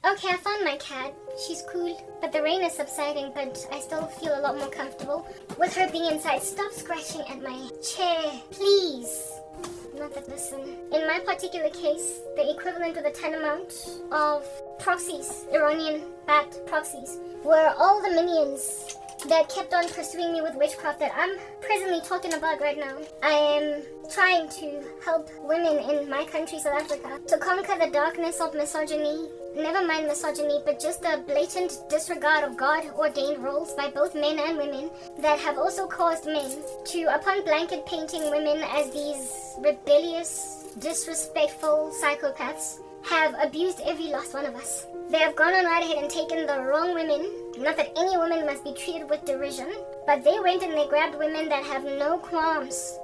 Okay, I found my cat. She's cool, but the rain is subsiding, but I still feel a lot more comfortable with her being inside. Stop scratching at my chair, please. Not that listen. In my particular case, the equivalent of the tantamount of proxies, Iranian bat proxies, were all the minions that kept on pursuing me with witchcraft that I'm presently talking about right now. I am trying to help women in my country, South Africa, to conquer the darkness of misogyny. Never mind misogyny, but just the blatant disregard of God-ordained roles by both men and women that have also caused men to, upon blanket painting women as these rebellious, disrespectful psychopaths, have abused every last one of us. They have gone on right ahead and taken the wrong women. Not that any woman must be treated with derision, but they went and they grabbed women that have no qualms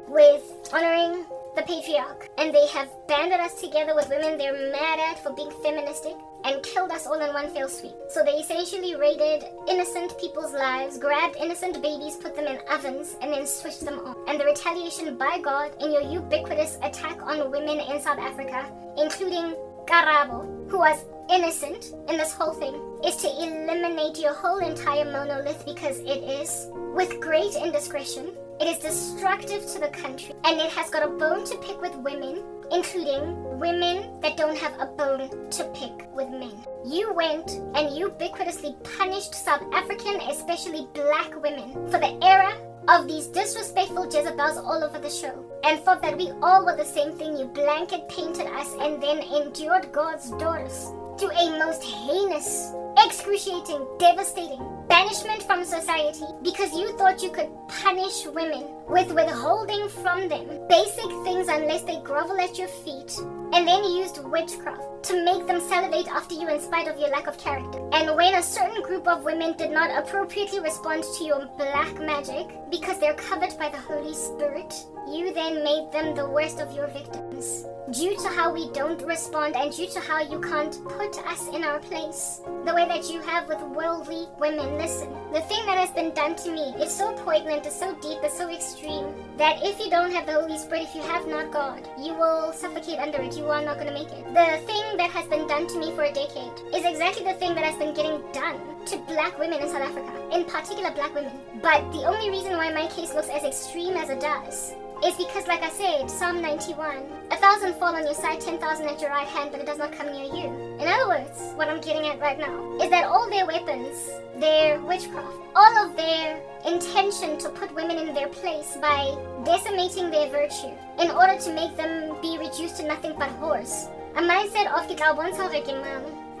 with honoring the patriarch, and they have banded us together with women they're mad at for being feministic and killed us all in one fell swoop. So they essentially raided innocent people's lives, grabbed innocent babies, put them in ovens, and then switched them on. And the retaliation by God in your ubiquitous attack on women in South Africa, including Karabo, who was innocent in this whole thing, is to eliminate your whole entire monolith, because it is, with great indiscretion, it is destructive to the country, and it has got a bone to pick with women, including women that don't have a bone to pick with men. You went and ubiquitously punished South African, especially black women, for the era of these disrespectful Jezebels all over the show, and thought that we all were the same thing. You blanket painted us and then endured God's daughters to a most heinous, excruciating, devastating banishment from society because you thought you could punish women with withholding from them basic things unless they grovel at your feet, and then you used witchcraft to make them salivate after you in spite of your lack of character. And when a certain group of women did not appropriately respond to your black magic because they're covered by the Holy Spirit, you then made them the worst of your victims. Due to how we don't respond and due to how you can't put us in our place the way that you have with worldly women. Listen, the thing that has been done to me is so poignant, it's so deep, it's so extreme, that if you don't have the Holy Spirit, if you have not God, you will suffocate under it. You are not going to make it. The thing that has been done to me for a decade is exactly the thing that has been getting done to black women in South Africa, in particular black women. But the only reason why my case looks as extreme as it does is because, like I said, Psalm 91, 1,000 fall on your side, 10,000 at your right hand, but it does not come near you. In other words, what I'm getting at right now is that all their weapons, their witchcraft, all of their intention to put women in their place by decimating their virtue in order to make them be reduced to nothing but whores. A mindset of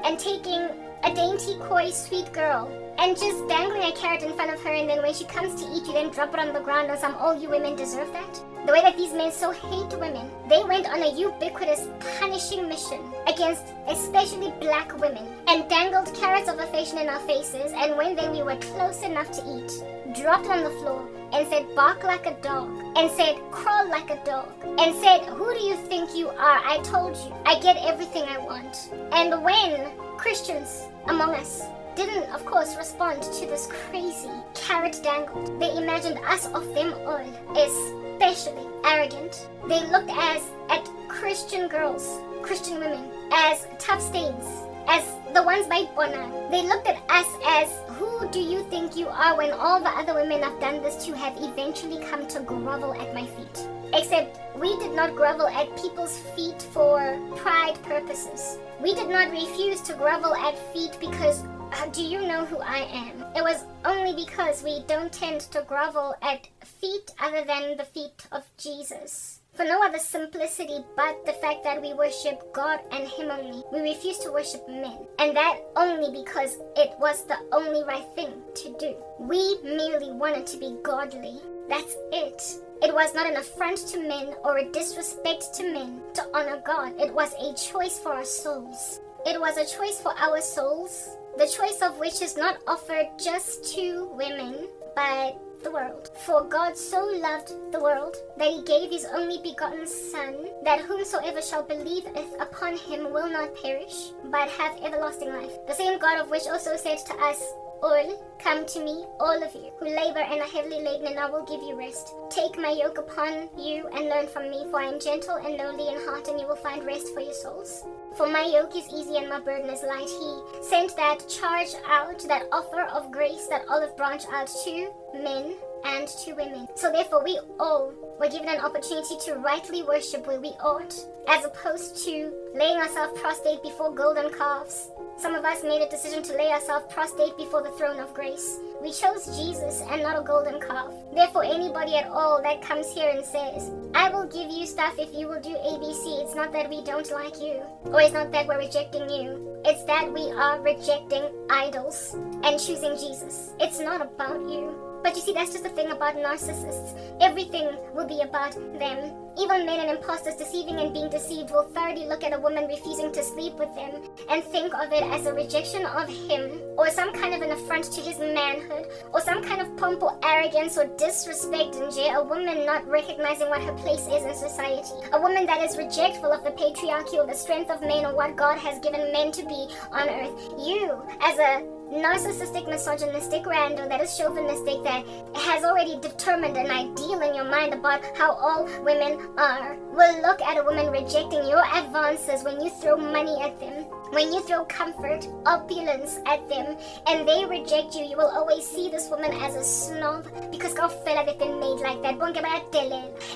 and taking a dainty, coy, sweet girl and just dangling a carrot in front of her, and then when she comes to eat, you then drop it on the ground on some, oh, you women deserve that. The way that these men so hate women, they went on a ubiquitous punishing mission against especially black women and dangled carrots of affection in our faces, and when then we were close enough to eat, dropped it on the floor and said, bark like a dog, and said, crawl like a dog, and said, who do you think you are? I told you, I get everything I want. And when Christians among us didn't, of course, respond to this crazy carrot dangled, they imagined us of them all especially arrogant. They looked at Christian girls, Christian women, as tough stains, as the ones by Bona. They looked at us as, who do you think you are, when all the other women I've done this to have eventually come to grovel at my feet. Except we did not grovel at people's feet for pride purposes. We did not refuse to grovel at feet because, do you know who I am? It was only because we don't tend to grovel at feet other than the feet of Jesus. For no other simplicity but the fact that we worship God and Him only. We refuse to worship men. And that only because it was the only right thing to do. We merely wanted to be godly. That's it. It was not an affront to men or a disrespect to men to honor God. It was a choice for our souls. It was a choice for our souls, the choice of which is not offered just to women, but the world. For God so loved the world that He gave His only begotten Son, that whomsoever shall believeth upon Him will not perish, but have everlasting life. The same God of which also said to us, all, come to me, all of you, who labor and are heavily laden, and I will give you rest. Take my yoke upon you and learn from me, for I am gentle and lowly in heart, and you will find rest for your souls. For my yoke is easy and my burden is light. He sent that charge out, that offer of grace, that olive branch out to men and to women. So therefore we all were given an opportunity to rightly worship where we ought, as opposed to laying ourselves prostrate before golden calves. Some of us made a decision to lay ourselves prostrate before the throne of grace. We chose Jesus and not a golden calf. Therefore, anybody at all that comes here and says, I will give you stuff if you will do ABC, it's not that we don't like you, or it's not that we're rejecting you. It's that we are rejecting idols and choosing Jesus. It's not about you. But you see, that's just the thing about narcissists. Everything will be about them. Even men and imposters deceiving and being deceived will thoroughly look at a woman refusing to sleep with them and think of it as a rejection of him, or some kind of an affront to his manhood, or some kind of pomp or arrogance or disrespect in jail. A woman not recognizing what her place is in society. A woman that is rejectful of the patriarchy or the strength of men or what God has given men to be on earth. You, as a narcissistic, misogynistic rando that is chauvinistic, that has already determined an ideal in your mind about how all women are, will look at a woman rejecting your advances when you throw money at them, when you throw comfort, opulence at them, and they reject you. You will always see this woman as a snob, because kaofela they've been made like that.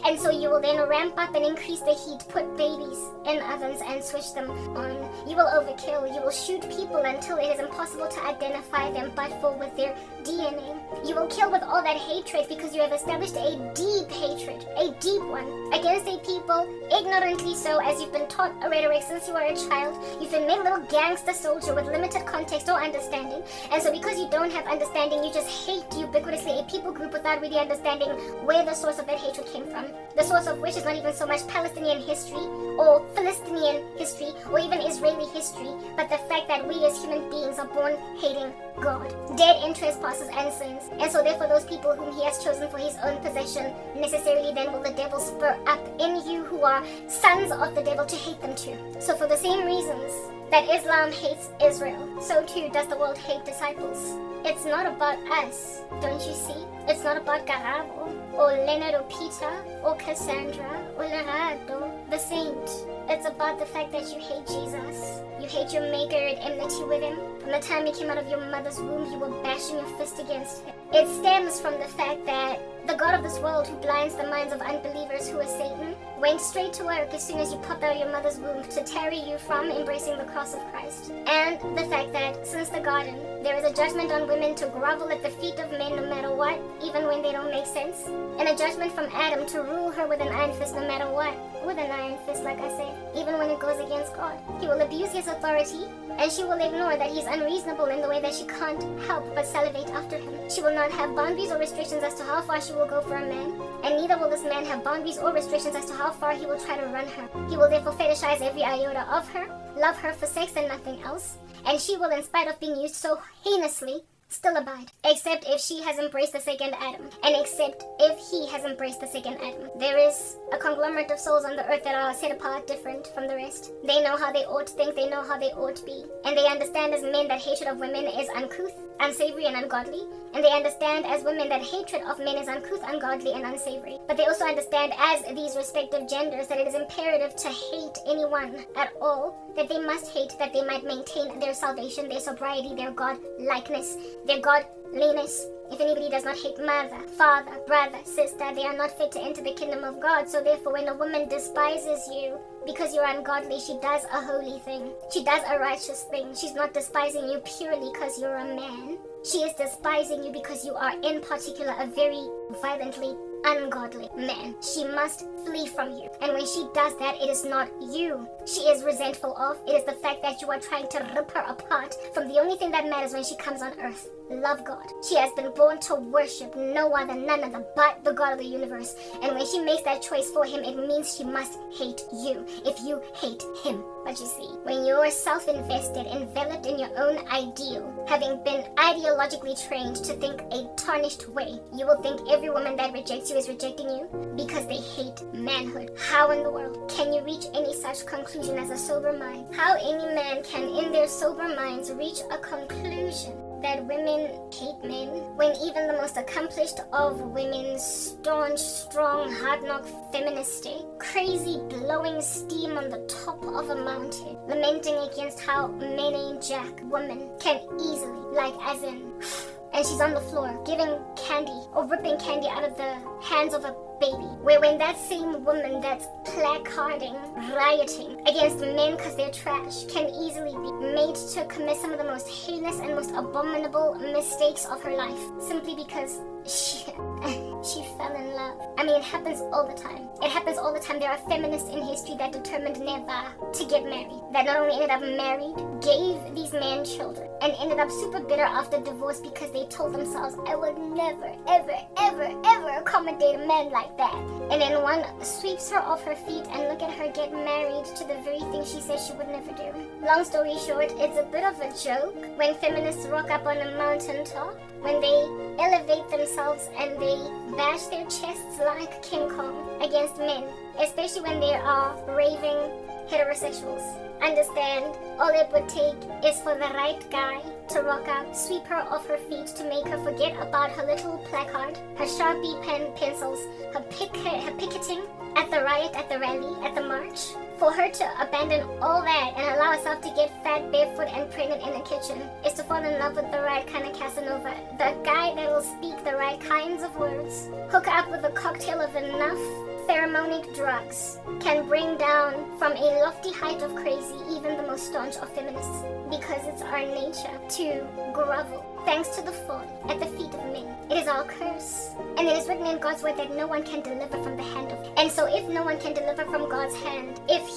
And so you will then ramp up and increase the heat, put babies in ovens and switch them on. You will overkill. You will shoot people until it is impossible to identify them but for with their DNA. You will kill with all that hatred because you have established a deep hatred, a deep one, against a people, ignorantly so, as you've been taught a rhetoric since you were a child. You've been made a little gangster soldier with limited context or understanding, and so because you don't have understanding, you just hate ubiquitously a people group without really understanding where the source of that hatred came from. The source of which is not even so much Palestinian history or Philistinian history or even Israeli history, but the fact that we as human beings are born hating God, dead in trespasses and sins. And so therefore those people whom he has chosen for his own possession, necessarily then will the devil spur up in you who are sons of the devil to hate them too. So for the same reasons that Islam hates Israel, so too does the world hate disciples. It's not about us, don't you see? It's not about Karabo, or Leonard, or Peter, or Cassandra, or Lerato, the saint. It's about the fact that you hate Jesus. You hate your maker at enmity with him. From the time you came out of your mother's womb, you were bashing your fist against him. It stems from the fact that the God of this world, who blinds the minds of unbelievers, who is Satan, went straight to work as soon as you popped out of your mother's womb to tarry you from embracing the cross of Christ. And the fact that since the garden, there is a judgment on women to grovel at the feet of men no matter what, even when they don't make sense. And a judgment from Adam to rule her with an iron fist no matter what. With an iron fist, like I said, even when it goes against God. He will abuse his authority, and she will ignore that he's unreasonable in the way that she can't help but salivate after him. She will not have boundaries or restrictions as to how far she will go for a man, and neither will this man have boundaries or restrictions as to how far he will try to run her. He will therefore fetishize every iota of her, love her for sex and nothing else, and she will, in spite of being used so heinously, still abide, except if she has embraced the second Adam, and except if he has embraced the second Adam. There is a conglomerate of souls on the earth that are set apart, different from the rest. They know how they ought to think, they know how they ought to be, and they understand as men that hatred of women is uncouth, unsavory, and ungodly, and they understand as women that hatred of men is uncouth, ungodly, and unsavory. But they also understand as these respective genders that it is imperative to hate anyone at all, that they must hate that they might maintain their salvation, their sobriety, their God-likeness, their godliness. If anybody does not hate mother, father, brother, sister, they are not fit to enter the kingdom of God. So therefore, when a woman despises you because you're ungodly, she does a holy thing. She does a righteous thing. She's not despising you purely because you're a man. She is despising you because you are, in particular, a very violently ungodly man. She must flee from you. And when she does that, it is not you she is resentful of. It is the fact that you are trying to rip her apart from the only thing that matters when she comes on earth. Love God. She has been born to worship no other, none other but the God of the universe. And when she makes that choice for him, it means she must hate you if you hate him. But you see, when you're self-invested, enveloped in your own ideal, having been ideologically trained to think a tarnished way, you will think every woman that rejects you is rejecting you because they hate manhood. How in the world can you reach any such conclusion as a sober mind? How any man can in their sober minds reach a conclusion that women hate men when even the most accomplished of women, staunch, strong, hard-knock feminists, crazy blowing steam on the top of a mountain, lamenting against how men ain't jack, woman can easily, like as in, and she's on the floor giving candy or ripping candy out of the hands of a baby. Where when that same woman that's placarding, rioting against men because they're trash can easily be made to commit some of the most heinous and most abominable mistakes of her life simply because she fell in love. I mean, it happens all the time. It happens all the time. There are feminists in history that determined never to get married, that not only ended up married, gave these men children, and ended up super bitter after divorce because they told themselves, I will never, ever, ever, ever accommodate a man like that. And then one sweeps her off her feet and look at her get married to the very thing she said she would never do. Long story short, it's a bit of a joke when feminists rock up on a mountaintop, when they elevate themselves and they bash their chests like King Kong against men, especially when they are raving heterosexuals. Understand, all it would take is for the right guy to rock up, sweep her off her feet to make her forget about her little placard, her Sharpie pen pencils, her picketing at the riot, at the rally, at the march, for her to abandon all that and allow herself to get fat, barefoot, and pregnant in the kitchen is to fall in love with the right kind of Casanova. The guy that will speak the right kinds of words, hook her up with a cocktail of enough pheromonic drugs, can bring down from a lofty height of crazy even the most staunch of feminists, because it's our nature to grovel thanks to the fall at the feet of men. It is our curse, and it is written in God's word that no one can deliver from the hand of. And so if no one can deliver from God's hand, if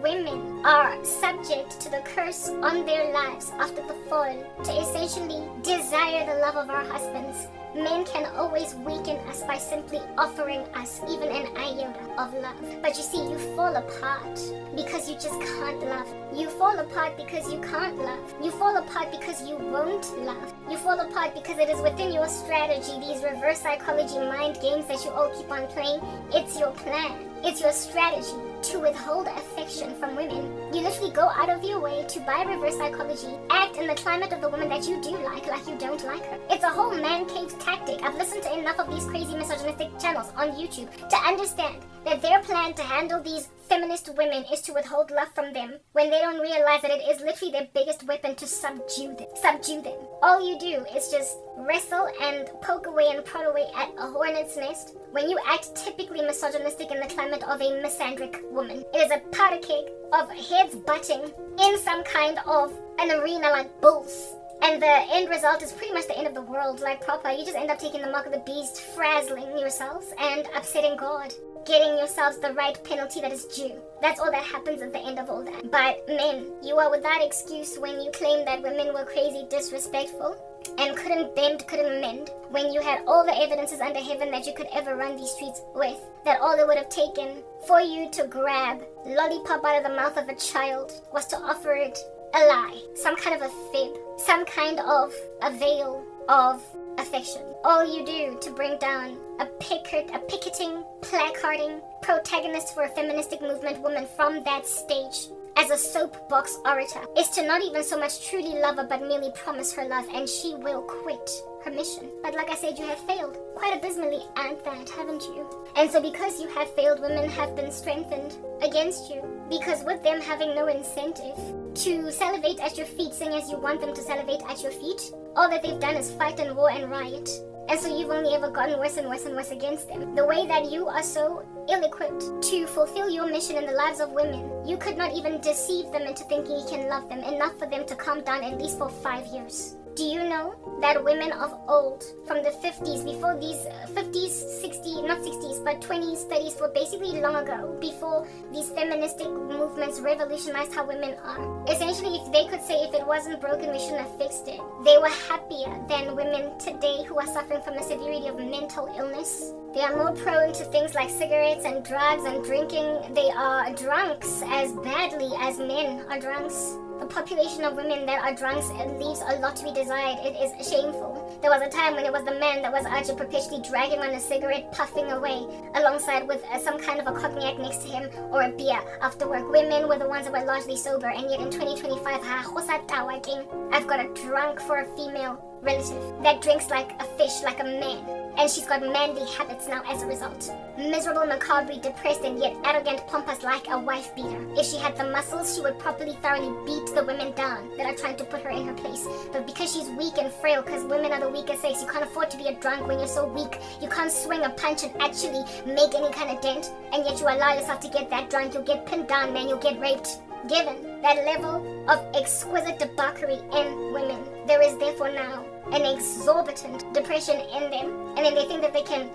women are subject to the curse on their lives after the fall, to essentially desire the love of our husbands, men can always weaken us by simply offering us even an iota of love. But you see, you fall apart because you just can't love. You fall apart because you can't love. You fall apart because you won't love. You fall apart because it is within your strategy, these reverse psychology mind games that you all keep on playing. It's your plan. It's your strategy to withhold affection from women. You literally go out of your way to buy reverse psychology, act in the climate of the woman that you do like you don't like her. It's a whole man cave tactic. I've listened to enough of these crazy misogynistic channels on YouTube to understand that their plan to handle these feminist women is to withhold love from them when they don't realize that it is literally their biggest weapon to subdue them. All you do is just wrestle and poke away and prod away at a hornet's nest when you act typically misogynistic in the climate of a misandric woman. It is a powder keg of heads butting in some kind of an arena like bulls. And the end result is pretty much the end of the world, like proper. You just end up taking the mark of the beast, frazzling yourselves and upsetting God, getting yourselves the right penalty that is due. That's all that happens at the end of all that. But men, you are without excuse when you claim that women were crazy disrespectful and couldn't bend, couldn't mend, when you had all the evidences under heaven that you could ever run these streets with, that all it would have taken for you to grab lollipop out of the mouth of a child was to offer it a lie, some kind of a fib, some kind of a veil of affection. All you do to bring down a picketing, placarding protagonist for a feministic movement woman from that stage as a soapbox orator is to not even so much truly love her but merely promise her love, and she will quit her mission. But like I said, you have failed quite abysmally at that, haven't you? And so because you have failed, women have been strengthened against you, because with them having no incentive to salivate at your feet, seeing as you want them to salivate at your feet, all that they've done is fight and war and riot. And so you've only ever gotten worse and worse and worse against them. The way that you are so ill-equipped to fulfill your mission in the lives of women, you could not even deceive them into thinking you can love them enough for them to calm down at least for 5 years. Do you know that women of old, from the 50s, before these 50s, 60s, not 60s, but 20s, 30s, were basically long ago, before these feministic movements revolutionized how women are. Essentially, if they could say if it wasn't broken, we shouldn't have fixed it. They were happier than women today who are suffering from the severity of mental illness. They are more prone to things like cigarettes and drugs and drinking. They are drunks as badly as men are drunks. The population of women that are drunks leaves a lot to be desired. It is shameful. There was a time when it was the man that was out here perpetually dragging on a cigarette, puffing away, alongside with some kind of a cognac next to him, or a beer after work. Women were the ones that were largely sober, and yet in 2025, I've got a drunk for a female relative that drinks like a fish, like a man. And she's got manly habits now as a result. Miserable, macabre, depressed, and yet arrogant, pompous like a wife beater. If she had the muscles, she would properly, thoroughly beat the women down that are trying to put her in her place. But because she's weak and frail, because women are the weaker sex, you can't afford to be a drunk when you're so weak. You can't swing a punch and actually make any kind of dent. And yet you allow yourself to get that drunk, you'll get pinned down, man, you'll get raped. Given that level of exquisite debauchery in women, there is therefore now an exorbitant depression in them, and then they think that they can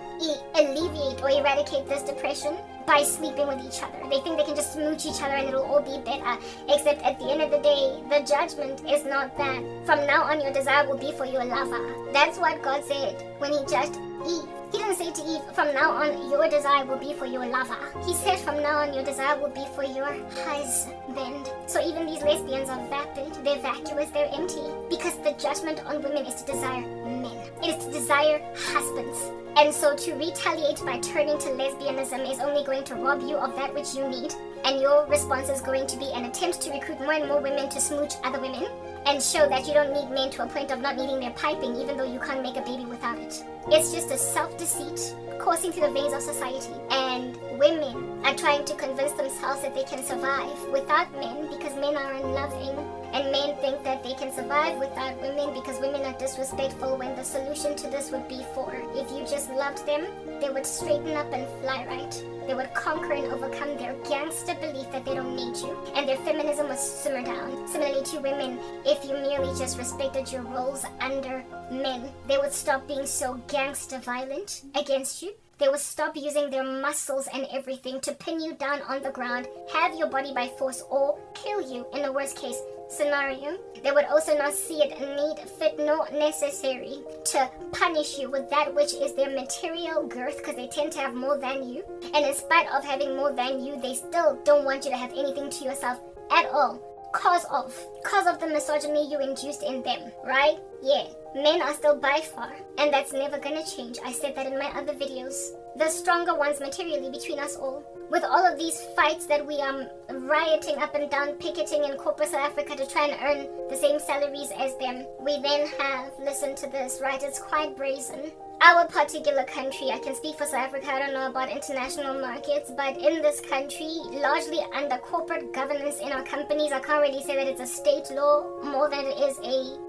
alleviate or eradicate this depression by sleeping with each other. They think they can just smooch each other and it'll all be better, except at the end of the day, the judgment is not that. From now on, your desire will be for your lover. That's what God said when he judged Eve. He didn't say to Eve, from now on, your desire will be for your lover. He said, from now on, your desire will be for your husband. So even these lesbians are vapid, they're vacuous, they're empty. Because the judgment on women is to desire men. It is to desire husbands. And so to retaliate by turning to lesbianism is only going to rob you of that which you need. And your response is going to be an attempt to recruit more and more women to smooch other women, and show that you don't need men to a point of not needing their piping, even though you can't make a baby without it. It's just a self-deceit coursing through the veins of society, and women are trying to convince themselves that they can survive without men because men are unloving, and men think that they can survive without women because women are disrespectful, when the solution to this would be for, if you just loved them, they would straighten up and fly right. They would conquer and overcome their gangster belief that they don't need you, and their feminism would simmer down. Similarly to women, if you merely just respected your roles under men, they would stop being so gangster violent against you. They would stop using their muscles and everything to pin you down on the ground, have your body by force, or kill you in the worst case scenario. They would also not see it need, fit, nor necessary to punish you with that which is their material girth, because they tend to have more than you. And in spite of having more than you, they still don't want you to have anything to yourself at all. Cause of the misogyny you induced in them, right? Yeah, men are still by far, and that's never gonna change. I said that in my other videos. The stronger ones materially between us all. With all of these fights that we are rioting up and down, picketing in corporate South Africa to try and earn the same salaries as them, we then have, listen to this, right? It's quite brazen. Our particular country, I can speak for South Africa, I don't know about international markets, but in this country, largely under corporate governance in our companies, I can't really say that it's a state law more than it is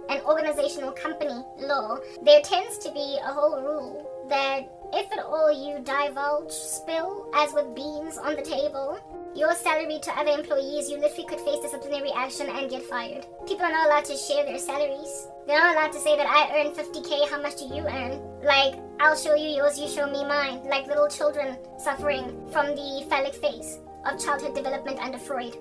an organizational company law. There tends to be a whole rule that if at all you divulge, spill, as with beans on the table, your salary to other employees, you literally could face disciplinary action and get fired. People are not allowed to share their salaries. They're not allowed to say that I earn 50K, how much do you earn? Like, I'll show you yours, you show me mine. Like little children suffering from the phallic phase of childhood development under Freud.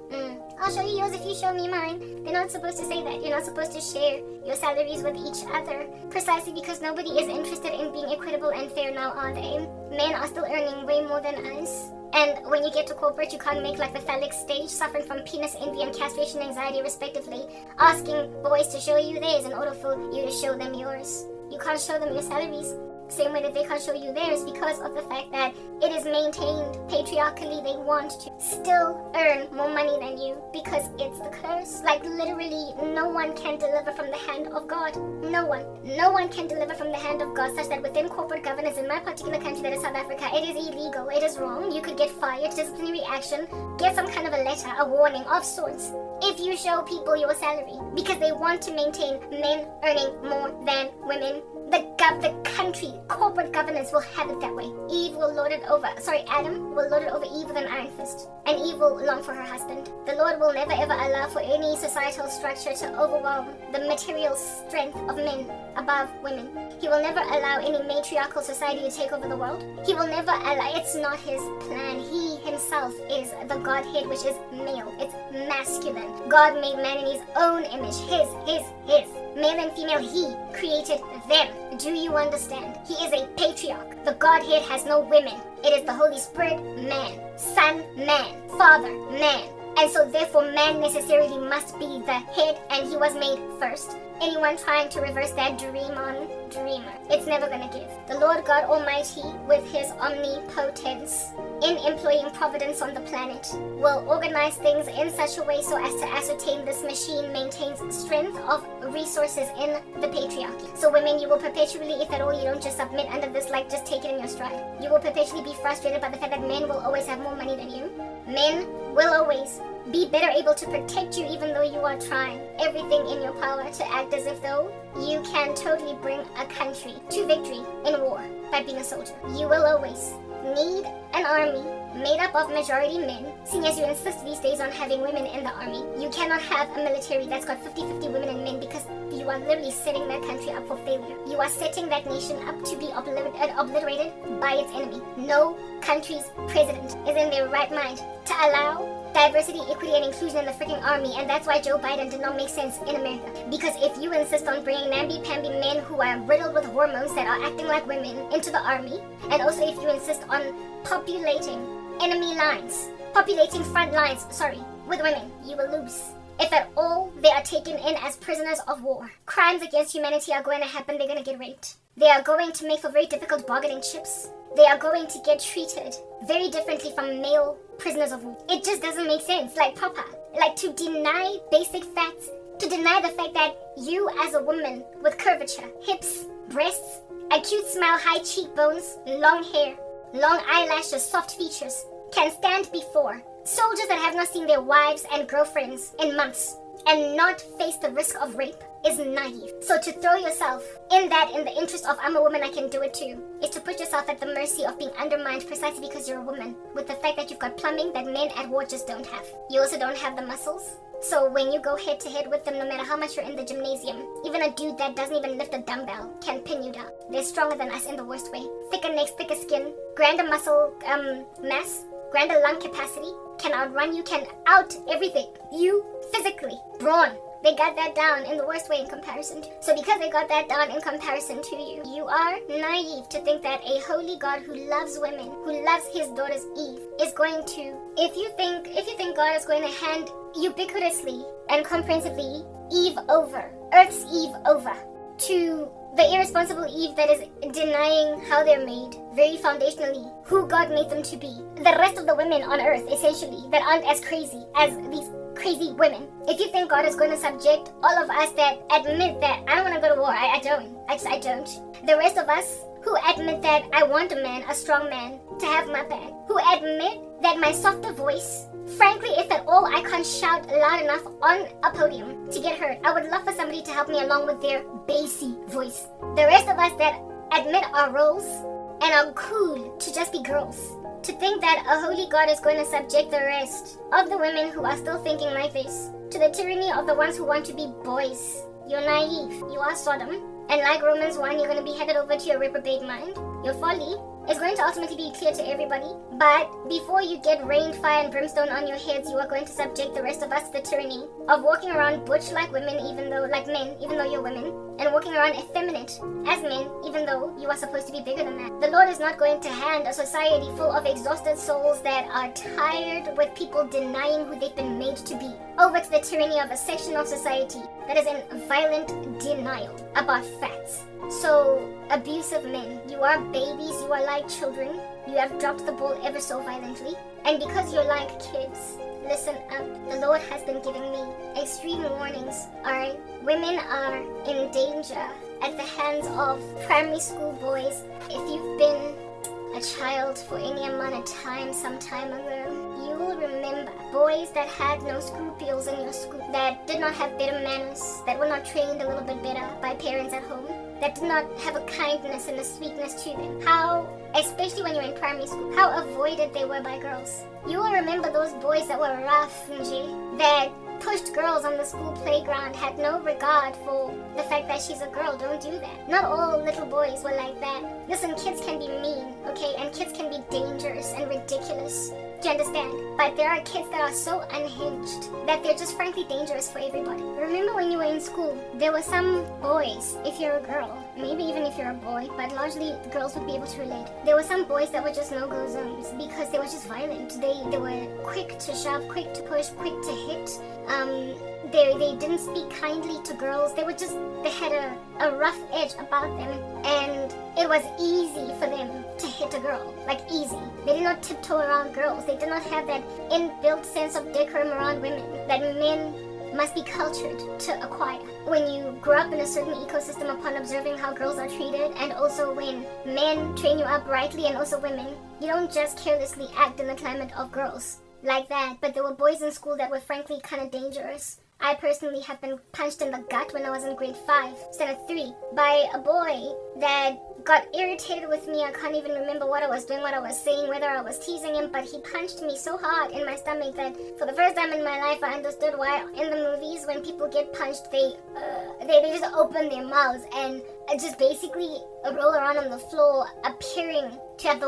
I'll show you yours if you show me mine. They're not supposed to say that. You're not supposed to share your salaries with each other. Precisely because nobody is interested in being equitable and fair now, are they? Men are still earning way more than us. And when you get to corporate, you can't make like the phallic stage, suffering from penis envy and castration anxiety respectively, asking boys to show you theirs in order for you to show them yours. You can't show them your salaries. Same way that they can't show you theirs because of the fact that it is maintained patriarchally. They want to still earn more money than you because it's the curse. Like literally no one can deliver from the hand of God. No one can deliver from the hand of God, such that within corporate governance in my particular country, that is South Africa, it is illegal, it is wrong. You could get fired, disciplinary action, get some kind of a letter, a warning of sorts, if you show people your salary, because they want to maintain men earning more than women. The country, corporate governance will have it that way. Adam will lord it over Eve with an iron fist. And Eve will long for her husband. The Lord will never ever allow for any societal structure to overwhelm the material strength of men above women. He will never allow any matriarchal society to take over the world. He will never allow, it's not his plan. He himself is the Godhead, which is male. It's masculine. God made man in his own image. His. Male and female, he created them. Do you understand? He is a patriarch. The Godhead has no women. It is the Holy Spirit, man. Son, man. Father, man. And so therefore man necessarily must be the head, and he was made first. Anyone trying to reverse that dreamer, it's never gonna give. The Lord God Almighty, with his omnipotence, in employing providence on the planet, will organize things in such a way so as to ascertain this machine maintains strength of resources in the patriarchy. So women, you will perpetually, if at all you don't just submit under this, like just take it in your stride, you will perpetually be frustrated by the fact that men will always have more money than you. Men will always be better able to protect you even though you are trying everything in your power to act as if though you can totally bring a country to victory in war by being a soldier. You will always need an army made up of majority men, seeing as you insist these days on having women in the army. You cannot have a military that's got 50-50 women and men, because you are literally setting that country up for failure. You are setting that nation up to be obliterated by its enemy. No country's president is in their right mind to allow diversity, equity, and inclusion in the freaking army, and that's why Joe Biden did not make sense in America. Because if you insist on bringing namby-pamby men who are riddled with hormones that are acting like women into the army, and also if you insist on populating enemy lines, populating front lines, with women, you will lose. If at all they are taken in as prisoners of war, crimes against humanity are going to happen. They're going to get raped. They are going to make for very difficult bargaining chips. They are going to get treated very differently from male prisoners of war. It just doesn't make sense, like proper. Like to deny basic facts, to deny the fact that you as a woman with curvature, hips, breasts, a cute smile, high cheekbones, long hair, long eyelashes, soft features, can stand before soldiers that have not seen their wives and girlfriends in months and not face the risk of rape is naive. So to throw yourself in the interest of I'm a woman, I can do it too, is to put yourself at the mercy of being undermined precisely because you're a woman, with the fact that you've got plumbing that men at war just don't have. You also don't have the muscles. So when you go head to head with them, no matter how much you're in the gymnasium, even a dude that doesn't even lift a dumbbell can pin you down. They're stronger than us in the worst way. Thicker necks, thicker skin, grander muscle mass, grander lung capacity, can outrun you, can out everything. You physically, brawn. They got that down in the worst way in comparison to. So because they got that down in comparison to you, you are naive to think that a holy God who loves women, who loves his daughters Eve, is going to, if you think God is going to hand ubiquitously and comprehensively Eve over, Earth's Eve over, to the irresponsible Eve that is denying how they're made, very foundationally, who God made them to be. The rest of the women on Earth, essentially, that aren't as crazy as these crazy women. If you think God is going to subject all of us that admit that I don't want to go to war, I don't. I don't. The rest of us who admit that I want a man, a strong man, to have my back, who admit that my softer voice, frankly, if at all I can't shout loud enough on a podium to get heard, I would love for somebody to help me along with their bassy voice. The rest of us that admit our roles and are cool to just be girls, to think that a holy God is going to subject the rest of the women who are still thinking like this to the tyranny of the ones who want to be boys. You're naive. You are Sodom. And like Romans 1, you're going to be headed over to your reprobate mind. Your folly is going to ultimately be clear to everybody. But before you get rained fire and brimstone on your heads, you are going to subject the rest of us to the tyranny of walking around butch like women, like men, even though you're women, and walking around effeminate as men, even though you are supposed to be bigger than that. The Lord is not going to hand a society full of exhausted souls that are tired with people denying who they've been made to be over to the tyranny of a section of society that is in violent denial about facts. So, abusive men, you are babies, you are like children, you have dropped the ball ever so violently, and because you're like kids, listen up. The Lord has been giving me extreme warnings, alright? Women are in danger at the hands of primary school boys. If you've been a child for any amount of time, some time ago, you will remember boys that had no scruples in your school, that did not have better manners, that were not trained a little bit better by parents at home, that did not have a kindness and a sweetness to them. How, especially when you're in primary school, how avoided they were by girls. You will remember those boys that were rough, that pushed girls on the school playground, had no regard for the fact that she's a girl. Don't do that. Not all little boys were like that. Listen, kids can be mean, okay? And kids can be dangerous and ridiculous Do you understand? But there are kids that are so unhinged that they're just frankly dangerous for everybody. Remember when you were in school, there were some boys, if you're a girl, maybe even if you're a boy, but largely girls would be able to relate. There were some boys that were just no-go zones because they were just violent. They were quick to shove, quick to push, quick to hit. They didn't speak kindly to girls. They had a rough edge about them, and it was easy for them to hit a girl, like easy. They did not tiptoe around girls. They did not have that inbuilt sense of decorum around women that men must be cultured to acquire. When you grow up in a certain ecosystem upon observing how girls are treated, and also when men train you up rightly, and also women, you don't just carelessly act in the climate of girls like that. But there were boys in school that were frankly kind of dangerous. I personally have been punched in the gut when I was in grade 5, standard 3, by a boy that got irritated with me. I can't even remember what I was doing, what I was saying, whether I was teasing him, but he punched me so hard in my stomach that for the first time in my life I understood why in the movies when people get punched they just open their mouths and just basically roll around on the floor, appearing to have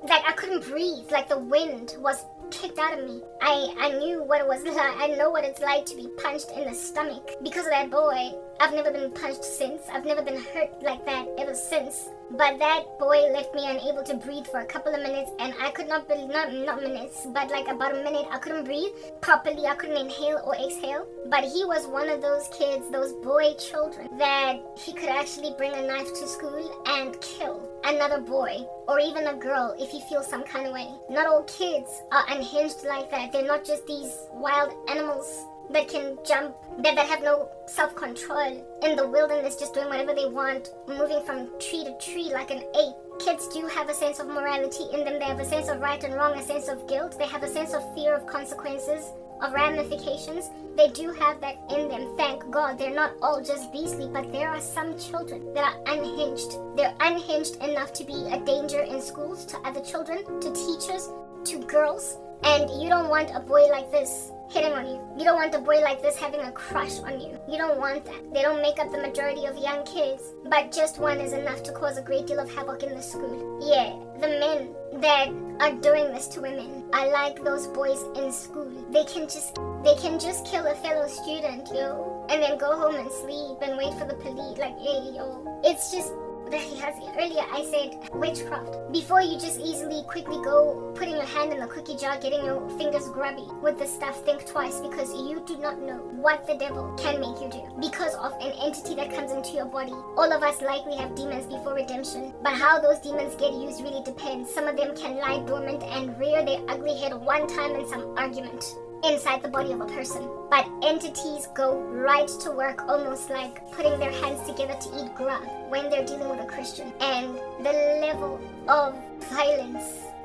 I couldn't breathe, like the wind was kicked out of me. I knew what it was like. I know what it's like to be punched in the stomach. Because of that boy, I've never been punched since. I've never been hurt like that ever since. But that boy left me unable to breathe for a couple of minutes, and I could not minutes, but like about a minute, I couldn't breathe properly. I couldn't inhale or exhale. But he was one of those kids, those boy children, that he could actually bring a knife to school and kill another boy or even a girl if he feels some kind of way. Not all kids are unhinged like that. They're not just these wild animals that can jump, that have no self-control in the wilderness, just doing whatever they want, moving from tree to tree like an ape. Kids do have a sense of morality in them. They have a sense of right and wrong, a sense of guilt. They have a sense of fear of consequences, of ramifications. They do have that in them. Thank God they're not all just beastly, but there are some children that are unhinged. They're unhinged enough to be a danger in schools, to other children, to teachers, to girls. And you don't want a boy like this hitting on you. You don't want a boy like this having a crush on you. You don't want that. They don't make up the majority of young kids, but just one is enough to cause a great deal of havoc in the school. Yeah, the men that are doing this to women are like those boys in school. They can just kill a fellow student, yo, and then go home and sleep and wait for the police. Like, hey, yo, it's just. Earlier I said witchcraft. Before you just quickly go putting your hand in the cookie jar, getting your fingers grubby with the stuff, think twice, because you do not know what the devil can make you do because of an entity that comes into your body. All of us likely have demons before redemption, but how those demons get used really depends. Some of them can lie dormant and rear their ugly head one time in some argument inside the body of a person. But entities go right to work, almost like putting their hands together to eat grub when they're dealing with a Christian. And the level of violence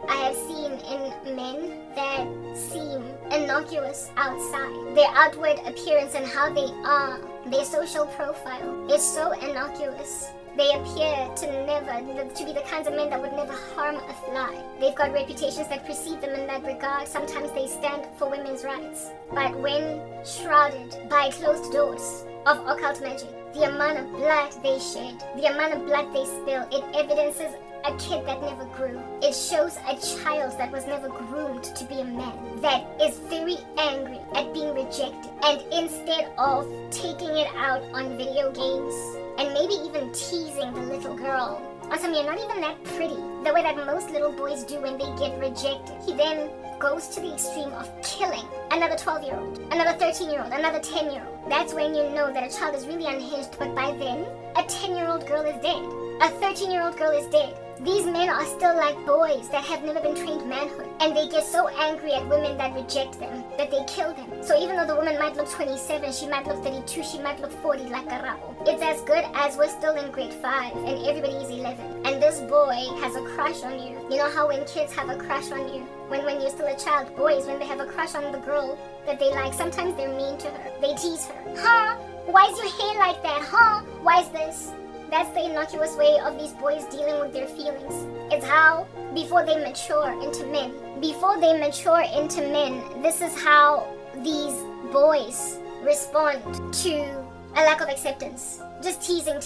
I have seen in men that seem innocuous outside, their outward appearance and how they are, their social profile is so innocuous. They appear to be the kinds of men that would never harm a fly. They've got reputations that precede them in that regard. Sometimes they stand for women's rights. But when shrouded by closed doors of occult magic, the amount of blood they shed, the amount of blood they spill, it evidences a kid that never grew. It shows a child that was never groomed to be a man, that is very angry at being rejected. And instead of taking it out on video games, and maybe even teasing the little girl on something, you're not even that pretty, the way that most little boys do when they get rejected. He then goes to the extreme of killing another 12-year-old, another 13-year-old, another 10-year-old. That's when you know that a child is really unhinged, but by then, a 10-year-old girl is dead. A 13-year-old girl is dead. These men are still like boys that have never been trained manhood, and they get so angry at women that reject them that they kill them. So even though the woman might look 27, she might look 32, she might look 40 like Karabo. It's as good as we're still in grade 5 and everybody is 11, and this boy has a crush on you. You know how when kids have a crush on you, when you're still a child, boys, when they have a crush on the girl that they like, sometimes they're mean to her. They tease her. Huh? Why is your hair like that? Huh? Why is this? That's the innocuous way of these boys dealing with their feelings. It's how, before they mature into men, this is how these boys respond to a lack of acceptance. Just teasing.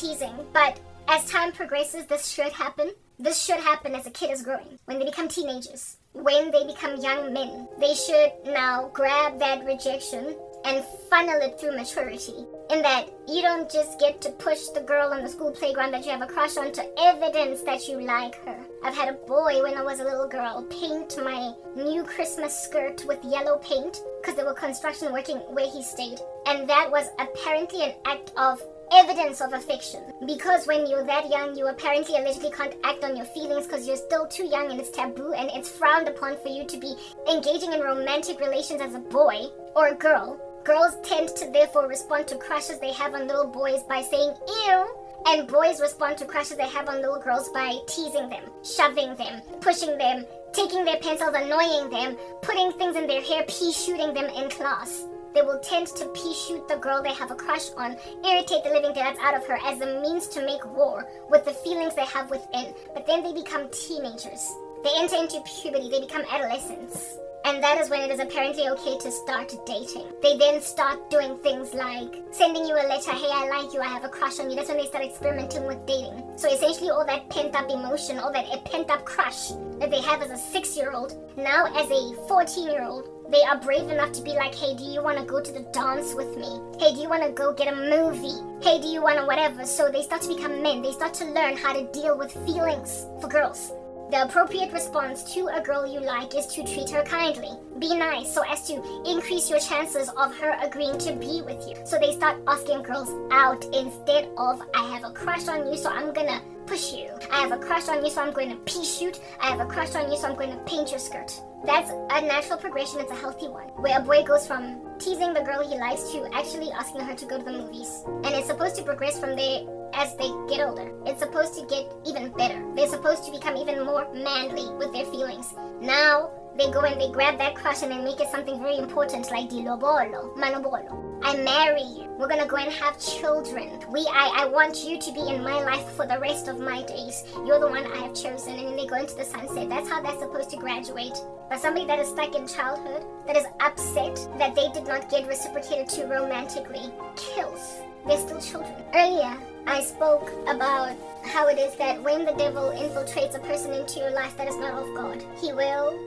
But as time progresses, this should happen. This should happen as a kid is growing. When they become teenagers, when they become young men, they should now grab that rejection and funnel it through maturity. In that you don't just get to push the girl on the school playground that you have a crush on to evidence that you like her. I've had a boy when I was a little girl paint my new Christmas skirt with yellow paint because there were construction working where he stayed. And that was apparently an act of evidence of affection. Because when you're that young, you apparently allegedly can't act on your feelings because you're still too young and it's taboo and it's frowned upon for you to be engaging in romantic relations as a boy or a girl. Girls tend to therefore respond to crushes they have on little boys by saying ew, and boys respond to crushes they have on little girls by teasing them, shoving them, pushing them, taking their pencils, annoying them, putting things in their hair, pea shooting them in class. They will tend to pea shoot the girl they have a crush on, irritate the living daylights out of her as a means to make war with the feelings they have within. But then they become teenagers. They enter into puberty, they become adolescents. And that is when it is apparently okay to start dating. They then start doing things like sending you a letter, hey, I like you, I have a crush on you. That's when they start experimenting with dating. So essentially all that pent-up emotion, all that pent-up crush that they have as a 6-year-old, now as a 14-year-old, they are brave enough to be like, hey, do you want to go to the dance with me? Hey, do you want to go get a movie? Hey, do you want to whatever? So they start to become men. They start to learn how to deal with feelings for girls. The appropriate response to a girl you like is to treat her kindly. Be nice so as to increase your chances of her agreeing to be with you. So they start asking girls out instead of, I have a crush on you, so I'm gonna push you. I have a crush on you, so I'm going to pea shoot. I have a crush on you, so I'm going to paint your skirt. That's a natural progression. It's a healthy one, where a boy goes from teasing the girl he likes to actually asking her to go to the movies. And it's supposed to progress from there as they get older. It's supposed to get even better. They're supposed to become even more manly with their feelings. Now, they go and they grab that crush and they make it something very important, like dilobolo, manobolo. I marry you. We're gonna go and have children. I want you to be in my life for the rest of my days. You're the one I have chosen. And then they go into the sunset. That's how they're supposed to graduate. But somebody that is stuck in childhood, that is upset that they did not get reciprocated to romantically, kills. They're still children. Earlier, I spoke about how it is that when the devil infiltrates a person into your life that is not of God, he will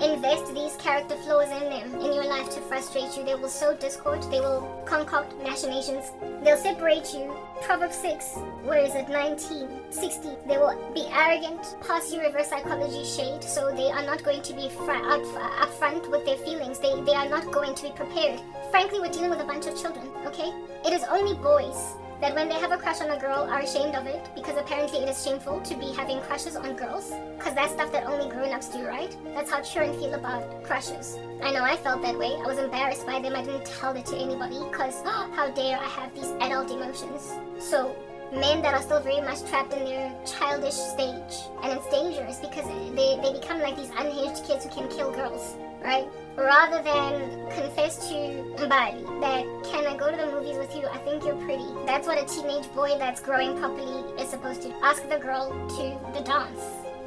invest these character flaws in them, in your life to frustrate you. They will sow discord. They will concoct machinations. They'll separate you. Proverbs 6, where is it, 1960. They will be arrogant, pass you reverse psychology shade, so they are not going to be upfront with their feelings. They are not going to be prepared. Frankly, we're dealing with a bunch of children, okay? It is only boys that when they have a crush on a girl are ashamed of it, because apparently it is shameful to be having crushes on girls, because that's stuff that only grown-ups do, right? That's how children feel about crushes. I know I felt that way. I was embarrassed by them. I didn't tell it to anybody because how dare I have these adult emotions. So men that are still very much trapped in their childish stage, and it's dangerous because they become like these unhinged kids who can kill girls, right? Rather than confess to Mbali that, can I go to the movies with you? I think you're pretty. That's what a teenage boy that's growing properly is supposed to. Ask the girl to the dance.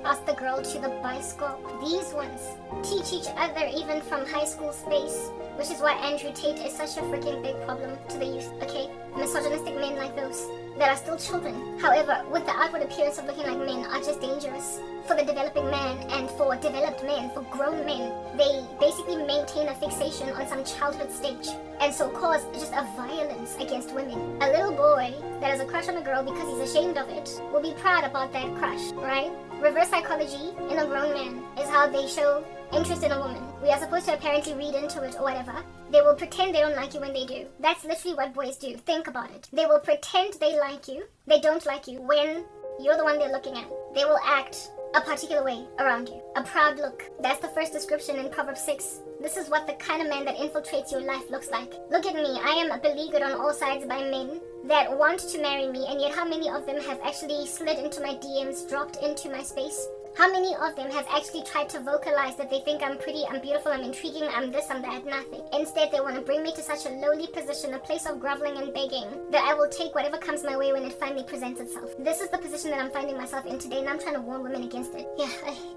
Ask the girl to the bicycle. These ones teach each other even from high school space, which is why Andrew Tate is such a freaking big problem to the youth, okay? Misogynistic men like those that are still children, however, with the outward appearance of looking like men, are just dangerous for the developing man and for developed men, for grown men. They basically maintain a fixation on some childhood stage and so cause just a violence against women. A little boy that has a crush on a girl because he's ashamed of it will be proud about that crush, right? Reverse psychology in a grown man is how they show interest in a woman. We are supposed to apparently read into it or whatever. They will pretend they don't like you when they do. That's literally what boys do. Think about it. They will pretend they like you. They don't like you when you're the one they're looking at. They will act a particular way around you. A proud look. That's the first description in Proverbs 6. This is what the kind of man that infiltrates your life looks like. Look at me. I am beleaguered on all sides by men that want to marry me, and yet how many of them have actually slid into my DMs, dropped into my space? How many of them have actually tried to vocalize that they think I'm pretty, I'm beautiful, I'm intriguing, I'm this, I'm that, nothing. Instead, they want to bring me to such a lowly position, a place of groveling and begging, that I will take whatever comes my way when it finally presents itself. This is the position that I'm finding myself in today, and I'm trying to warn women against it. Yeah,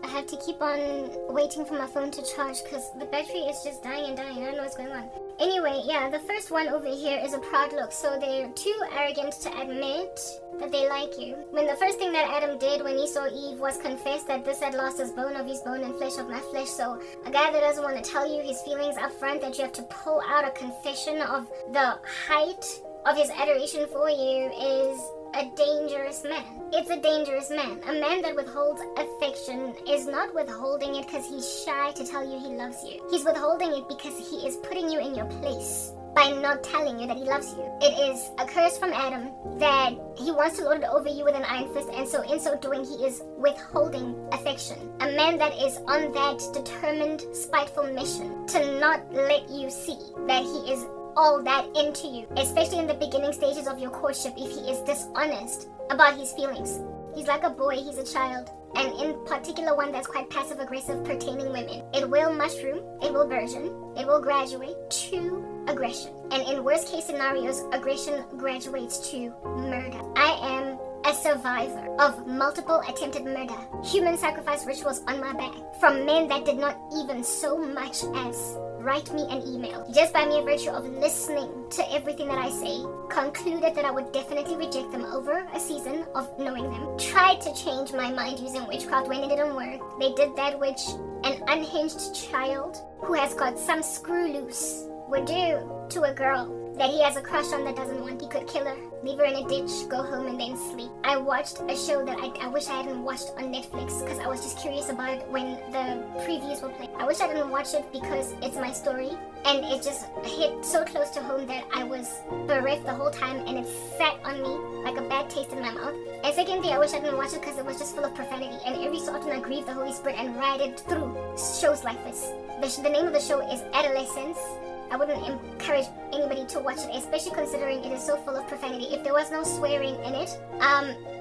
I have to keep on waiting for my phone to charge because the battery is just dying and dying. I don't know what's going on. Anyway, yeah, the first one over here is a proud look. So they're too arrogant to admit that they like you. When the first thing that Adam did when he saw Eve was confess that that this at last is bone of his bone and flesh of my flesh. So a guy that doesn't want to tell you his feelings up front, that you have to pull out a confession of the height of his adoration for you, is a dangerous man. It's a dangerous man. A man that withholds affection is not withholding it because he's shy to tell you he loves you. He's withholding it because he is putting you in your place by not telling you that he loves you. It is a curse from Adam that he wants to lord it over you with an iron fist, and so in so doing he is withholding affection. A man that is on that determined, spiteful mission to not let you see that he is all that into you, especially in the beginning stages of your courtship. If he is dishonest about his feelings, he's like a boy, he's a child, and in particular one that's quite passive aggressive pertaining women. It will mushroom, it will burgeon, it will graduate to aggression, and in worst case scenarios, aggression graduates to murder. I am a survivor of multiple attempted murder, human sacrifice rituals on my back, from men that did not even so much as write me an email, just by mere virtue of listening to everything that I say, concluded that I would definitely reject them over a season of knowing them, tried to change my mind using witchcraft when it didn't work. They did that which an unhinged child who has got some screw loose would do to a girl that he has a crush on that doesn't want. He could kill her, leave her in a ditch, go home and then sleep. I watched a show that I wish I hadn't watched on Netflix because I was just curious about it when the previews were playing. I wish I didn't watch it because it's my story, and it just hit so close to home that I was bereft the whole time, and it sat on me like a bad taste in my mouth. And secondly, I wish I didn't watch it because it was just full of profanity, and every so often I grieve the Holy Spirit and ride it through shows like this. The name of the show is Adolescence. I wouldn't encourage anybody to watch it, especially considering it is so full of profanity. If there was no swearing in it,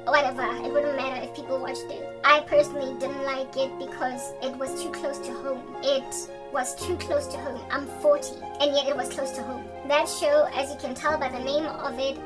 whatever, it wouldn't matter if people watched it. I personally didn't like it because it was too close to home. It was too close to home. I'm 40, and yet it was close to home. That show, as you can tell by the name of it,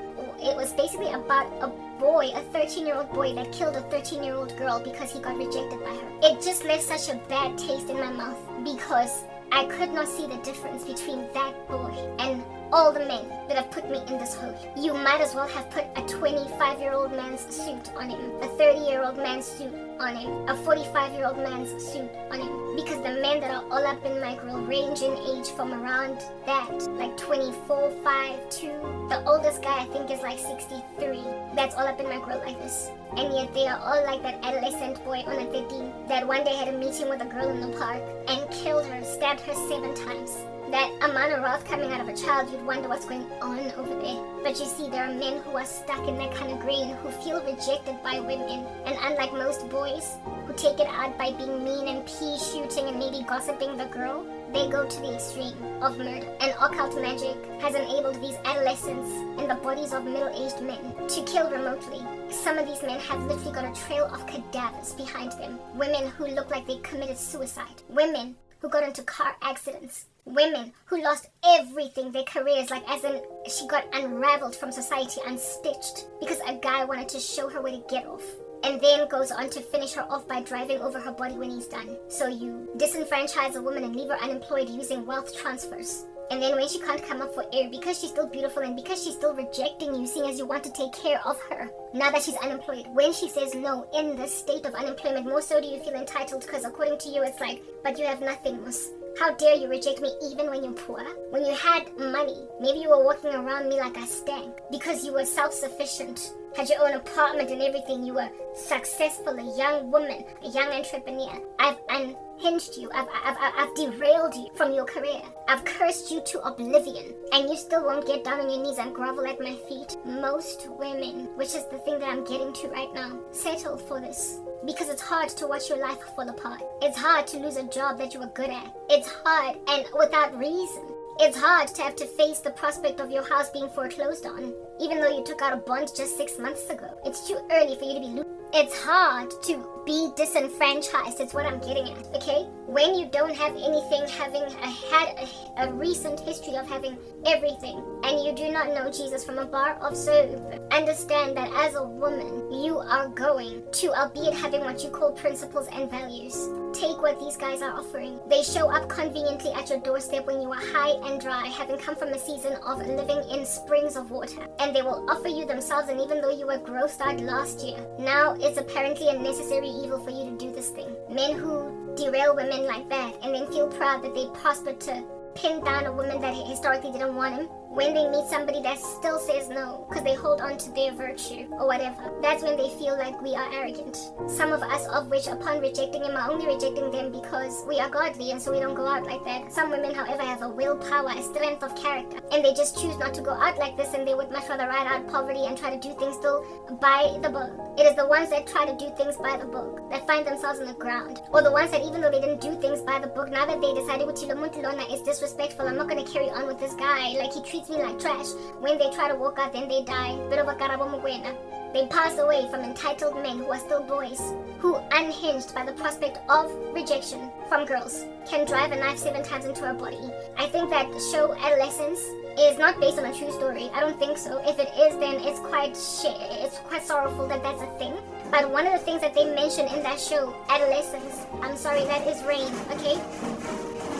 it was basically about a boy, a 13-year-old boy that killed a 13-year-old girl because he got rejected by her. It just left such a bad taste in my mouth because I could not see the difference between that boy and all the men that have put me in this hole. You might as well have put a 25-year-old man's suit on him, a 30-year-old man's suit on him, a 45-year-old man's suit on him, because the men that are all up in my grill range in age from around that, like 24, 5 to the oldest guy I think is like 63. That's all up in my grill like this. And yet they are all like that adolescent boy on a 13 that one day had a meeting with a girl in the park and killed her, stabbed her 7 times. That amount of wrath coming out of a child, you'd wonder what's going on over there. But you see, there are men who are stuck in that kind of grain, who feel rejected by women. And unlike most boys, who take it out by being mean and pea shooting and maybe gossiping the girl, they go to the extreme of murder. And occult magic has enabled these adolescents in the bodies of middle-aged men to kill remotely. Some of these men have literally got a trail of cadavers behind them. Women who look like they committed suicide. Women who got into car accidents. Women who lost everything, their careers, like as in she got unraveled from society, unstitched, because a guy wanted to show her where to get off. And then goes on to finish her off by driving over her body when he's done. So you disenfranchise a woman and leave her unemployed using wealth transfers. And then when she can't come up for air because she's still beautiful and because she's still rejecting you, seeing as you want to take care of her, now that she's unemployed, when she says no in the state of unemployment, more so do you feel entitled because according to you it's like, but you have nothing, Mus. How dare you reject me even when you're poor? When you had money, maybe you were walking around me like a stank because you were self-sufficient, had your own apartment and everything, you were successful, a young woman, a young entrepreneur. I've unhinged you, I've derailed you from your career. I've cursed you to oblivion, and you still won't get down on your knees and grovel at my feet. Most women, which is the thing that I'm getting to right now, settle for this. Because it's hard to watch your life fall apart. It's hard to lose a job that you were good at. It's hard, and without reason. It's hard to have to face the prospect of your house being foreclosed on, even though you took out a bond just 6 months ago. It's too early for you to be It's hard to be disenfranchised, it's what I'm getting at, okay? when you don't have anything, having had a recent history of having everything, and you do not know Jesus from a bar of soap, understand that as a woman, you are going to, albeit having what you call principles and values, take what these guys are offering. They show up conveniently at your doorstep when you are high and dry, having come from a season of living in springs of water, and they will offer you themselves. And even though you were grossed out last year, now it's apparently a necessary evil for you to do this thing. Men who derail women like that and then feel proud that they prospered to pin down a woman that historically didn't want him, when they meet somebody that still says no because they hold on to their virtue or whatever, that's when they feel like we are arrogant. Some of us, of which upon rejecting him, are only rejecting them because we are godly and so we don't go out like that. Some women, however, have a willpower, a strength of character, and they just choose not to go out like this, and they would much rather ride out poverty and try to do things still by the book. It is the ones that try to do things by the book that find themselves in the ground, or the ones that even though they didn't do things by the book, now that they decided Uthi lo muntu lona is disrespectful, I'm not going to carry on with this guy, like he treats me like trash. When they try to walk out, then they die. Bit of a Karabo Mugwena. They pass away from entitled men who are still boys, who, unhinged by the prospect of rejection from girls, can drive a knife 7 times into her body. I think that show Adolescence is not based on a true story. I don't think so. If it is, then it's quite sorrowful that that's a thing. But one of the things that they mention in that show, Adolescence, I'm sorry, that is rain, okay?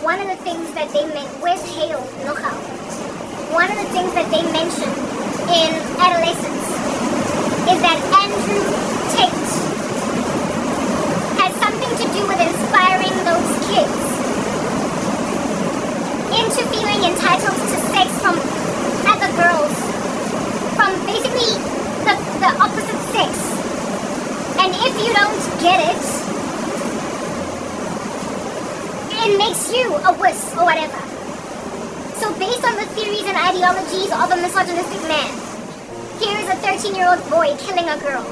One of the things that they where's hail? Nochal. One of the things that they mention in Adolescence is that Andrew Tate has something to do with inspiring those kids into feeling entitled to sex from other girls, from basically the opposite sex. And if you don't get it, it makes you a wuss or whatever. So based on the theories and ideologies of a misogynistic man, here is a 13-year-old boy killing a girl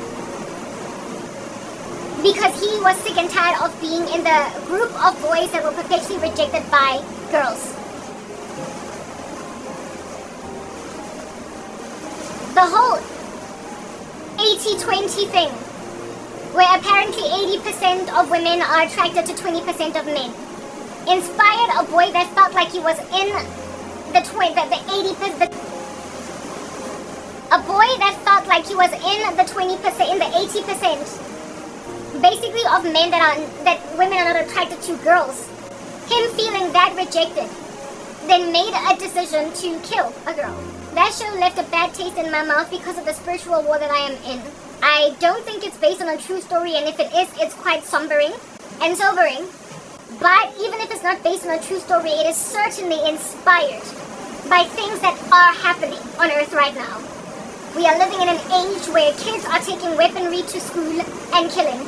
because he was sick and tired of being in the group of boys that were perpetually rejected by girls. The whole 80-20 thing, where apparently 80% of women are attracted to 20% of men, inspired a boy that felt like he was in the 80%. A boy that felt like he was in the 20%, in the 80%, basically of men that women are not attracted to girls. Him feeling that rejected, then made a decision to kill a girl. That show left a bad taste in my mouth because of the spiritual war that I am in. I don't think it's based on a true story, and if it is, it's quite sombering and sobering. But even if it's not based on a true story, it is certainly inspired by things that are happening on Earth right now. We are living in an age where kids are taking weaponry to school and killing.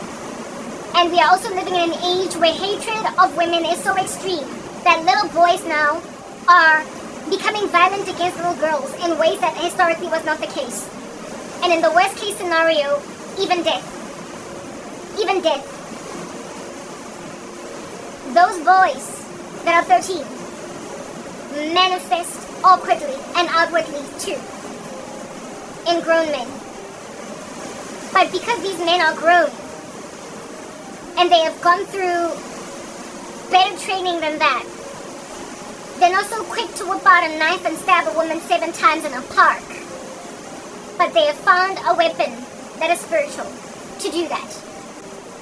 And we are also living in an age where hatred of women is so extreme that little boys now are becoming violent against little girls in ways that historically was not the case. And in the worst case scenario, even death. Even death. Those boys that are 13 manifest awkwardly and outwardly too in grown men. But because these men are grown and they have gone through better training than that, they're not so quick to whip out a knife and stab a woman 7 times in a park. But they have found a weapon that is spiritual to do that.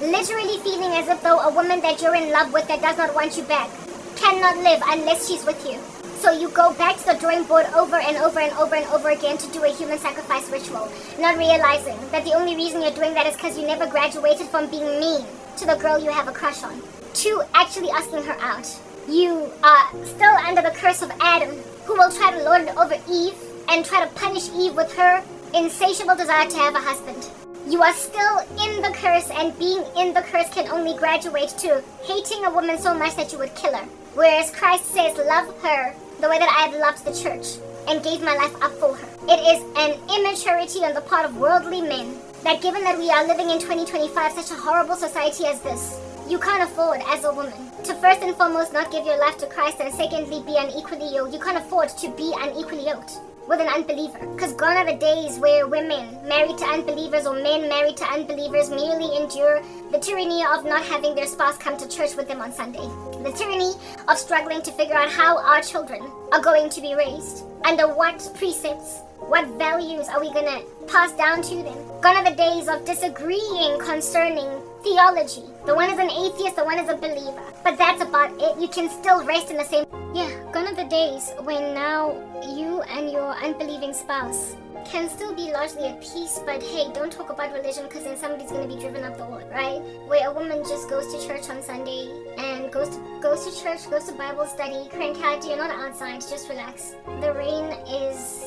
Literally feeling as if though a woman that you're in love with that does not want you back cannot live unless she's with you. So you go back to the drawing board over and over and over and over again to do a human sacrifice ritual, not realizing that the only reason you're doing that is because you never graduated from being mean to the girl you have a crush on, to actually asking her out. You are still under the curse of Adam, who will try to lord it over Eve and try to punish Eve with her insatiable desire to have a husband. You are still in the curse, and being in the curse can only graduate to hating a woman so much that you would kill her. Whereas Christ says, love her the way that I have loved the church and gave my life up for her. It is an immaturity on the part of worldly men that, given that we are living in 2025, such a horrible society as this, you can't afford as a woman to first and foremost not give your life to Christ, and secondly be unequally yoked. You can't afford to be unequally yoked. with an unbeliever. Because gone are the days where women married to unbelievers or men married to unbelievers merely endure the tyranny of not having their spouse come to church with them on Sunday. The tyranny of struggling to figure out how our children are going to be raised. Under what precepts, what values are we going to pass down to them? Gone are the days of disagreeing concerning theology. The one is an atheist, the one is a believer. But that's about it. You can still rest in the same... Yeah, gone are the days when now you and your unbelieving spouse can still be largely at peace, but hey, don't talk about religion because then somebody's going to be driven up the wall, right? Where a woman just goes to church on Sunday and goes to church, goes to Bible study, crank out, you're not outside, just relax. The rain is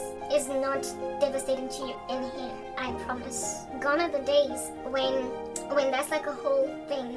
not devastating to you in here, I promise. Gone are the days when that's like a whole thing.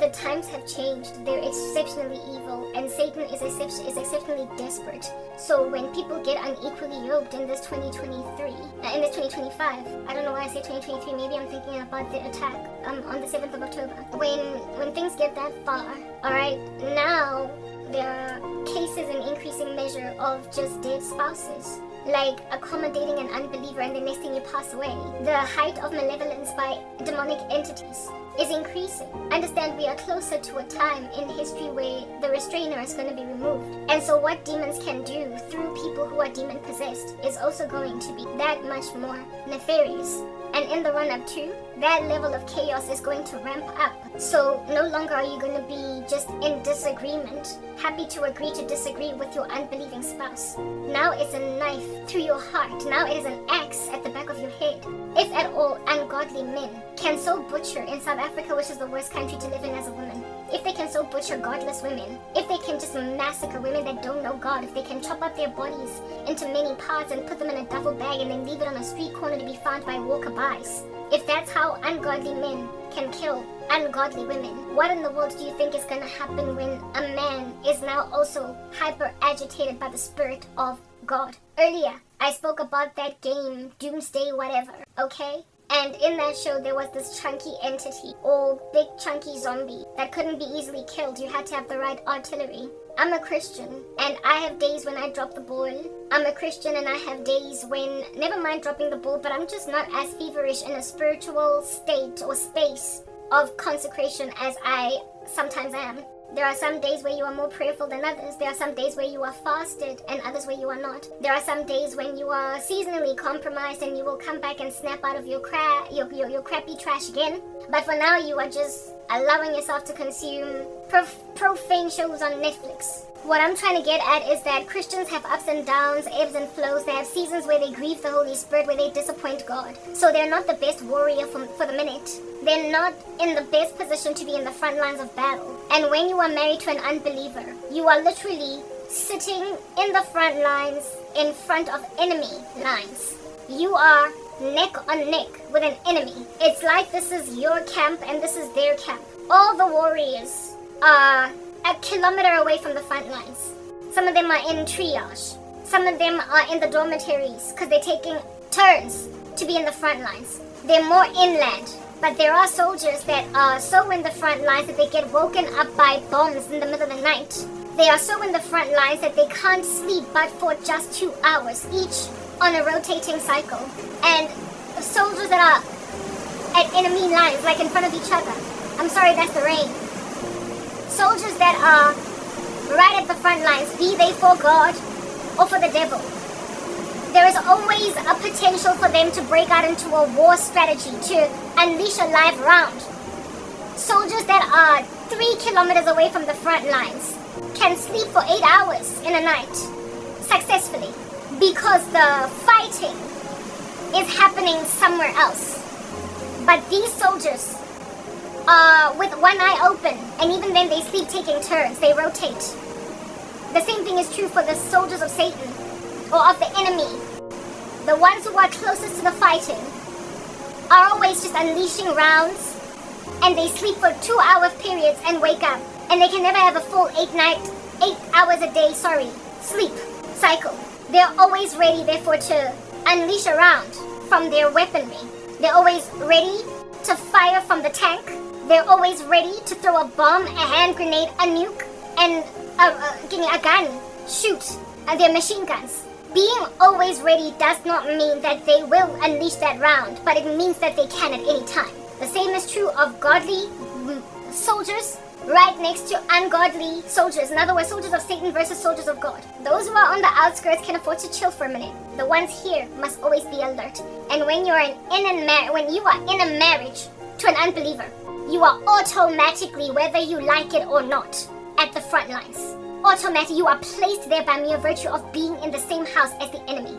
The times have changed. They're exceptionally evil, and Satan is exceptionally desperate. So when people get unequally yoked in this 2023, in this 2025, I don't know why I say 2023. Maybe I'm thinking about the attack on the 7th of October. When things get that far, all right, now there are cases in increasing measure of just dead spouses, like accommodating an unbeliever and the next thing you pass away. The height of malevolence by demonic entities is increasing. Understand, we are closer to a time in history where the restrainer is going to be removed. And so what demons can do through people who are demon possessed is also going to be that much more nefarious. And in the run-up to, that level of chaos is going to ramp up. So no longer are you going to be just in disagreement, happy to agree to disagree with your unbelieving spouse. Now it's a knife through your heart. Now it is an axe at the back of your head. If at all ungodly men can so butcher in South Africa, which is the worst country to live in as a woman, if they can so butcher godless women, if they can just massacre women that don't know God, if they can chop up their bodies into many parts and put them in a duffel bag and then leave it on a street corner to be found by walkabys, if that's how ungodly men can kill ungodly women, what in the world do you think is going to happen when a man is now also hyper agitated by the spirit of God? Earlier, I spoke about that game, Doomsday whatever, okay? And in that show, there was this chunky entity, or big chunky zombie, that couldn't be easily killed. You had to have the right artillery. I'm a Christian, and I have days when I drop the ball. I'm a Christian, and I have days when, never mind dropping the ball, but I'm just not as feverish in a spiritual state or space of consecration as I sometimes am. There are some days where you are more prayerful than others. There are some days where you are fasted and others where you are not. There are some days when you are seasonally compromised and you will come back and snap out of your crappy trash again. But for now, you are just allowing yourself to consume profane shows on Netflix. What I'm trying to get at is that Christians have ups and downs, ebbs and flows. They have seasons where they grieve the Holy Spirit, where they disappoint God. So they're not the best warrior for the minute. They're not in the best position to be in the front lines of battle. And when you are married to an unbeliever, you are literally sitting in the front lines, in front of enemy lines. You are neck on neck with an enemy. It's like this is your camp and this is their camp. All the warriors are a kilometer away from the front lines. Some of them are in triage. Some of them are in the dormitories because they're taking turns to be in the front lines. They're more inland. But there are soldiers that are so in the front lines that they get woken up by bombs in the middle of the night. They are so in the front lines that they can't sleep but for just 2 hours, each on a rotating cycle. And soldiers that are at enemy lines, like in front of each other. I'm sorry, that's the rain. Soldiers that are right at the front lines, be they for God or for the devil. There is always a potential for them to break out into a war strategy, to unleash a live round. Soldiers that are 3 kilometers away from the front lines can sleep for 8 hours in a night successfully because the fighting is happening somewhere else. But these soldiers are with one eye open, and even then they sleep taking turns, they rotate. The same thing is true for the soldiers of Satan or of the enemy. The ones who are closest to the fighting are always just unleashing rounds, and they sleep for 2-hour periods and wake up, and they can never have a full 8 hours a day, sleep cycle. They're always ready, therefore, to unleash a round from their weaponry. They're always ready to fire from the tank. They're always ready to throw a bomb, a hand grenade, a nuke, and a gun, shoot. They're machine guns. Being always ready does not mean that they will unleash that round, but it means that they can at any time. The same is true of godly soldiers right next to ungodly soldiers. In other words, soldiers of Satan versus soldiers of God. Those who are on the outskirts can afford to chill for a minute. The ones here must always be alert. And when you are in a marriage to an unbeliever, you are automatically, whether you like it or not, at the front lines. Automatically, you are placed there by mere virtue of being in the same house as the enemy.